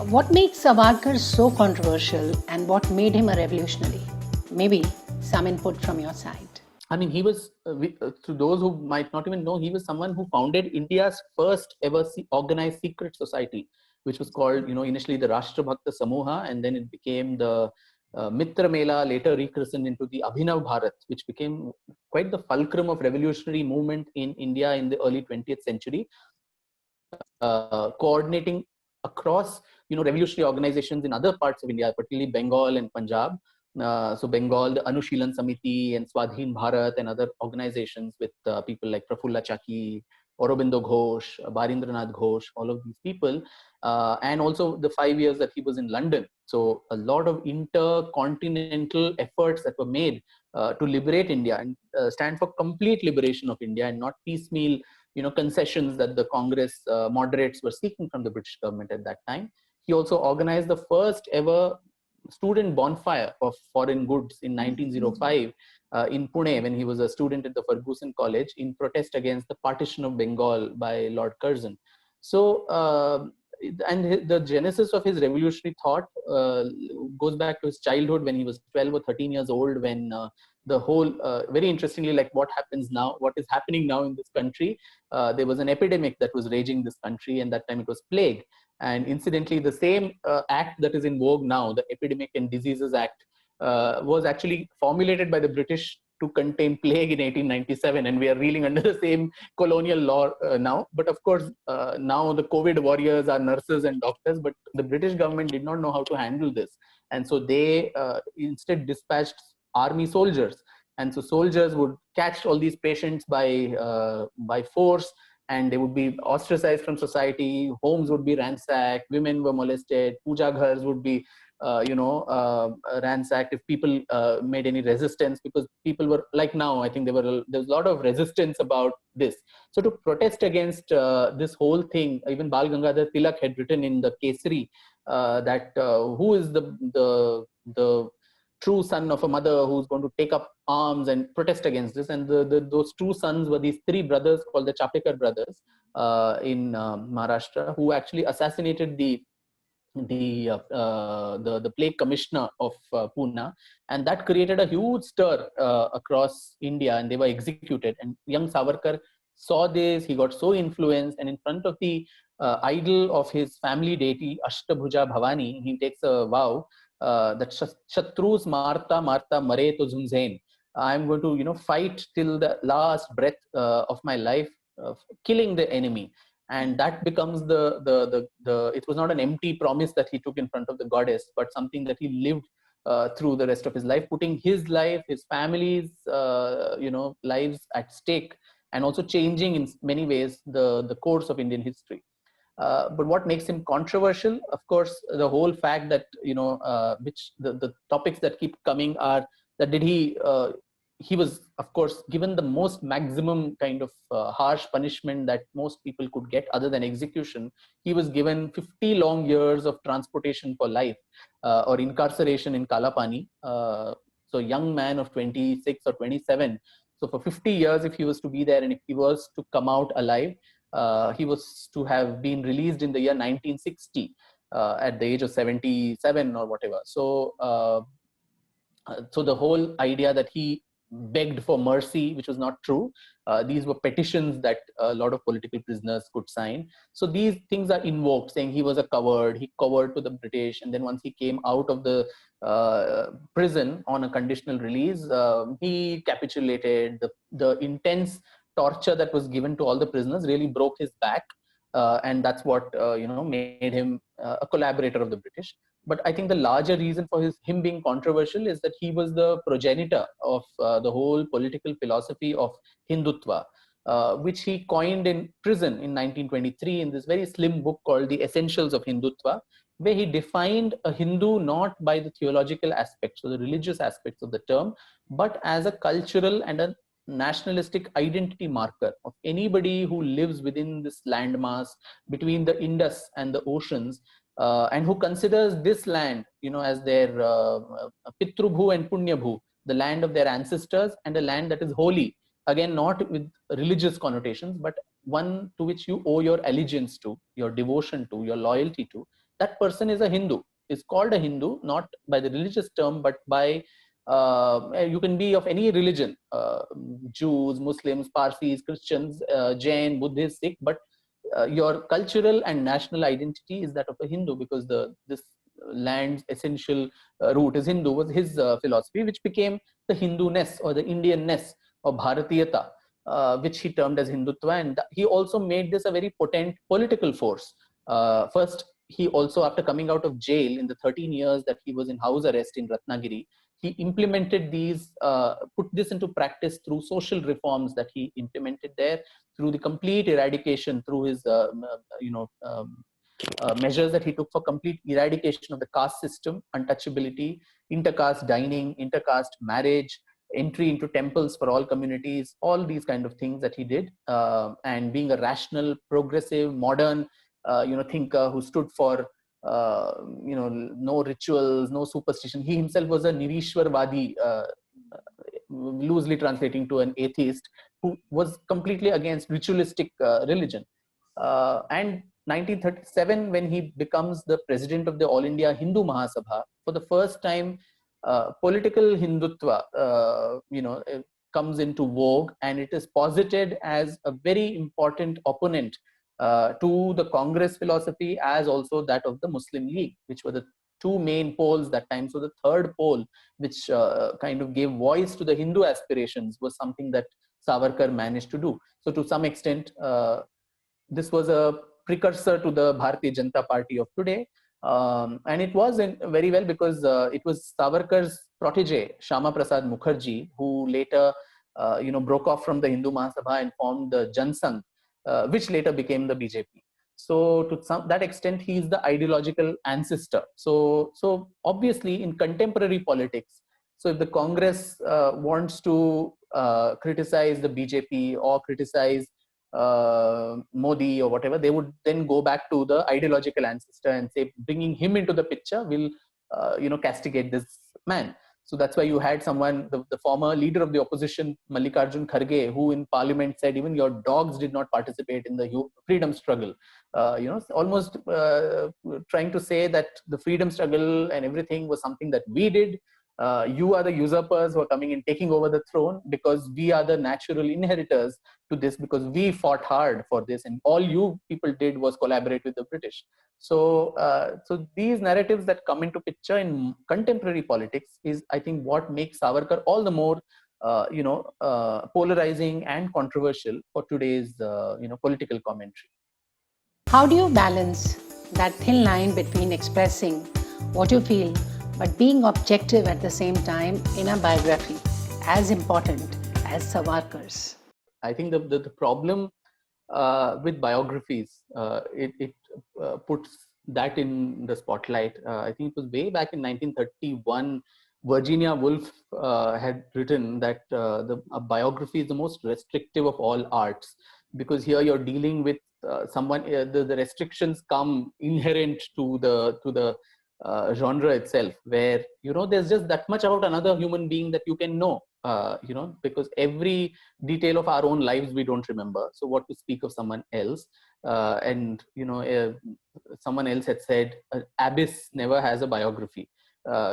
What makes Savarkar so controversial and what made him a revolutionary? Maybe some input from your side. I mean, he was, to those who might not even know, he was someone who founded India's first ever organized secret society, which was called, initially the Rashtrabhakta Samuha, and then it became the Mitra Mela, later rechristened into the Abhinav Bharat, which became quite the fulcrum of revolutionary movement in India in the early 20th century, coordinating across, revolutionary organizations in other parts of India, particularly Bengal and Punjab. So Bengal, the Anushilan Samiti and Swadhin Bharat and other organizations with people like Prafulla Chaki, Aurobindo Ghosh, Barindranath Ghosh, all of these people, and also the 5 years that he was in London. So a lot of intercontinental efforts that were made to liberate India and stand for complete liberation of India and not piecemeal, concessions that the Congress moderates were seeking from the British government at that time. He also organized the first ever student bonfire of foreign goods in 1905 in Pune when he was a student at the Ferguson College in protest against the partition of Bengal by Lord Curzon. So, and the genesis of his revolutionary thought goes back to his childhood when he was 12 or 13 years old, when the whole, very interestingly, like what happens now, what is happening now in this country, there was an epidemic that was raging this country, and that time it was plague. And incidentally, the same act that is in vogue now, the Epidemic and Diseases Act, was actually formulated by the British to contain plague in 1897, and we are reeling under the same colonial law now. But of course, now the COVID warriors are nurses and doctors, but the British government did not know how to handle this. And so they instead dispatched army soldiers. And so soldiers would catch all these patients by force, and they would be ostracized from society. Homes would be ransacked, women were molested, puja ghars would be ransacked if people made any resistance, because people were like now, I think there was a lot of resistance about this. So to protest against this whole thing, even Bal Gangadhar Tilak had written in the Kesari that who is the true son of a mother who's going to take up arms and protest against this. And those true sons were these three brothers called the Chapekar brothers in Maharashtra, who actually assassinated the plague commissioner of Pune, and that created a huge stir across India, and they were executed. And young Savarkar saw this, he got so influenced, and in front of the idol of his family deity Ashtabhuja Bhavani, he takes a vow that Shatrus Marta Marta Mare to Zunzain. I'm going to, fight till the last breath of my life, killing the enemy. And that becomes the it was not an empty promise that he took in front of the goddess, but something that he lived through the rest of his life, putting his life, his family's lives at stake, and also changing in many ways the course of Indian history. But what makes him controversial, of course, the whole fact that which the topics that keep coming are that he was, of course, given the most maximum kind of harsh punishment that most people could get other than execution. He was given 50 long years of transportation for life or incarceration in Kalapani. So young man of 26 or 27. So for 50 years, if he was to be there and if he was to come out alive, he was to have been released in the year 1960 at the age of 77 or whatever. So the whole idea that he begged for mercy, which was not true. These were petitions that a lot of political prisoners could sign. So these things are invoked, saying he was a coward, he cowered to the British, and then once he came out of the prison on a conditional release, he capitulated. The intense torture that was given to all the prisoners really broke his back, and that's what made him a collaborator of the British. But I think the larger reason for him being controversial is that he was the progenitor of the whole political philosophy of Hindutva, which he coined in prison in 1923 in this very slim book called The Essentials of Hindutva, where he defined a Hindu not by the theological aspects or the religious aspects of the term, but as a cultural and a nationalistic identity marker of anybody who lives within this landmass between the Indus and the oceans, and who considers this land, as their Pitrubhu and Punyabhu, the land of their ancestors, and a land that is holy, again, not with religious connotations, but one to which you owe your allegiance to, your devotion to, your loyalty to. that person is a Hindu, is called a Hindu, not by the religious term, but by you can be of any religion, Jews, Muslims, Parsis, Christians, Jain, Buddhist, Sikh, but your cultural and national identity is that of a Hindu, because this land's essential root is Hindu, was his philosophy, which became the Hindu-ness or the Indian-ness or Bharatiyata, which he termed as Hindutva. And he also made this a very potent political force. First, he also, after coming out of jail in the 13 years that he was in house arrest in Ratnagiri, he implemented these, put this into practice through social reforms that he implemented there, through the complete eradication, through his, measures that he took for complete eradication of the caste system, untouchability, intercaste dining, intercaste marriage, entry into temples for all communities, all these kind of things that he did, and being a rational, progressive, modern, thinker who stood for no rituals, no superstition. He himself was a Nirishwarvadi, loosely translating to an atheist, who was completely against ritualistic religion. And 1937, when he becomes the president of the All India Hindu Mahasabha, for the first time, political Hindutva, comes into vogue, and it is posited as a very important opponent to the Congress philosophy, as also that of the Muslim League, which were the two main poles that time. So the third pole, which kind of gave voice to the Hindu aspirations, was something that Savarkar managed to do. So to some extent, this was a precursor to the Bharatiya Janata Party of today. And it was very well, because it was Savarkar's protege, Shama Prasad Mukherjee, who later broke off from the Hindu Mahasabha and formed the Jan Sangh, which later became the BJP. So to that extent, he is the ideological ancestor. So obviously in contemporary politics, so if the Congress wants to criticize the BJP or criticize Modi or whatever, they would then go back to the ideological ancestor and say, bringing him into the picture will castigate this man. So that's why you had someone, the former leader of the opposition, Mallikarjun Kharge, who in parliament said even your dogs did not participate in the freedom struggle. Almost trying to say that the freedom struggle and everything was something that we did. You are the usurpers who are coming and taking over the throne, because we are the natural inheritors to this, because we fought hard for this, and all you people did was collaborate with the British. So these narratives that come into picture in contemporary politics is, I think, what makes Savarkar all the more polarizing and controversial for today's political commentary. How do you balance that thin line between expressing what you feel but being objective at the same time in a biography as important as Savarkar's? I think the problem with biographies, it puts that in the spotlight. I think it was way back in 1931, Virginia Woolf had written that a biography is the most restrictive of all arts, because here you're dealing with someone. The restrictions come inherent to the genre itself, where there's just that much about another human being that you can know. Because every detail of our own lives we don't remember. So what to speak of someone else? Someone else had said, Abyss never has a biography,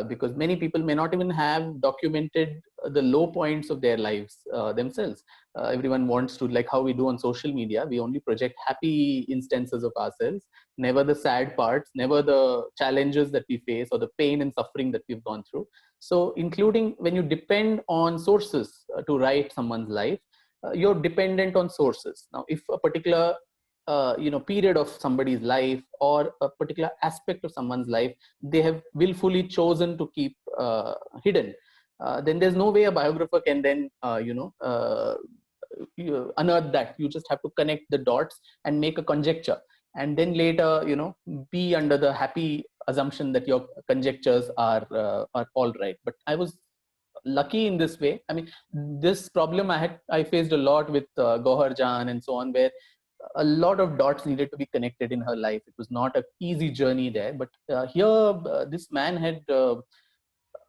because many people may not even have documented the low points of their lives themselves. Everyone wants to, like how we do on social media, we only project happy instances of ourselves, never the sad parts, never the challenges that we face or the pain and suffering that we've gone through. So including when you depend on sources to write someone's life, you're dependent on sources. Now, if a particular period of somebody's life or a particular aspect of someone's life they have willfully chosen to keep hidden, then there's no way a biographer can then unearth that. You just have to connect the dots and make a conjecture, and then later be under the happy assumption that your conjectures are all right. But I was lucky in this way. I mean, this problem I faced a lot with Gauhar Jan and so on, where a lot of dots needed to be connected in her life. It was not an easy journey there, but here this man had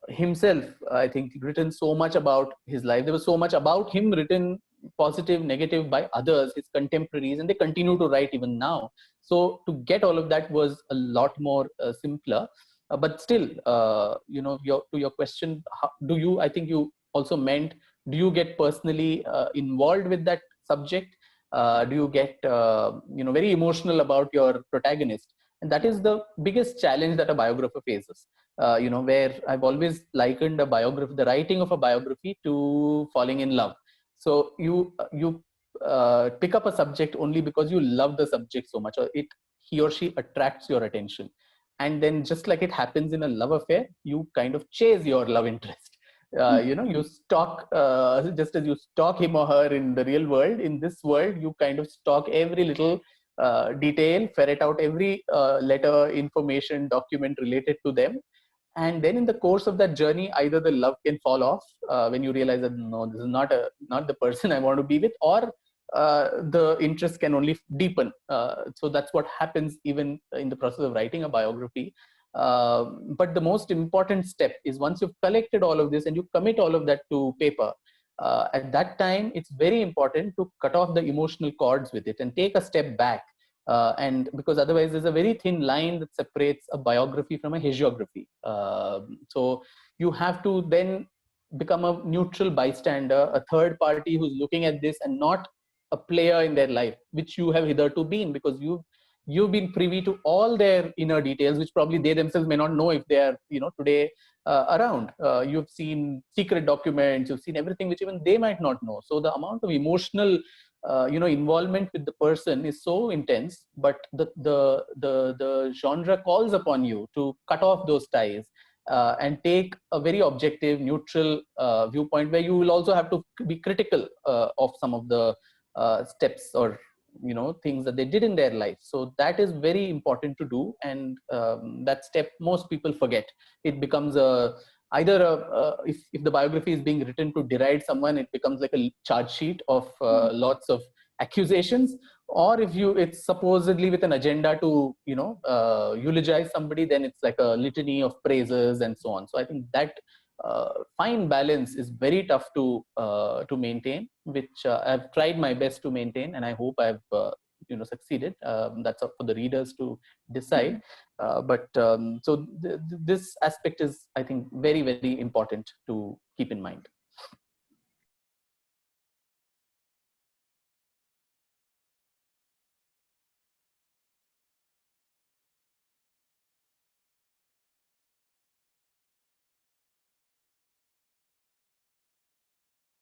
himself, I think, written so much about his life. There was so much about him written positive, negative by others, his contemporaries, and they continue to write even now. So to get all of that was a lot more simpler. But still, to your question, I think you also meant, do you get personally involved with that subject? Do you get very emotional about your protagonist? And that is the biggest challenge that a biographer faces. Where I've always likened the writing of a biography to falling in love. So you pick up a subject only because you love the subject so much, or he or she attracts your attention, and then just like it happens in a love affair, you kind of chase your love interest. You stalk, just as you stalk him or her in the real world. In this world, you kind of stalk every little detail, ferret out every letter, information, document related to them. And then in the course of that journey, either the love can fall off when you realize that no, this is not the person I want to be with, or the interest can only deepen. So that's what happens even in the process of writing a biography. But the most important step is, once you've collected all of this and you commit all of that to paper, at that time, it's very important to cut off the emotional cords with it and take a step back. And because otherwise there's a very thin line that separates a biography from a hagiography. So you have to then become a neutral bystander, a third party who's looking at this, and not a player in their life, which you have hitherto been, because you've been privy to all their inner details, which probably they themselves may not know if they are today around. You've seen secret documents, you've seen everything which even they might not know. So the amount of emotional involvement with the person is so intense, but the genre calls upon you to cut off those ties and take a very objective, neutral viewpoint, where you will also have to be critical of some of the steps or things that they did in their life. So that is very important to do, and that step most people forget. It becomes if the biography is being written to deride someone, it becomes like a charge sheet of lots of accusations. Or if it's supposedly with an agenda to eulogize somebody, then it's like a litany of praises and so on. So I think that fine balance is very tough to maintain, which I've tried my best to maintain, and I hope I've succeeded. That's up for the readers to decide. So this aspect is, I think, very, very important to keep in mind.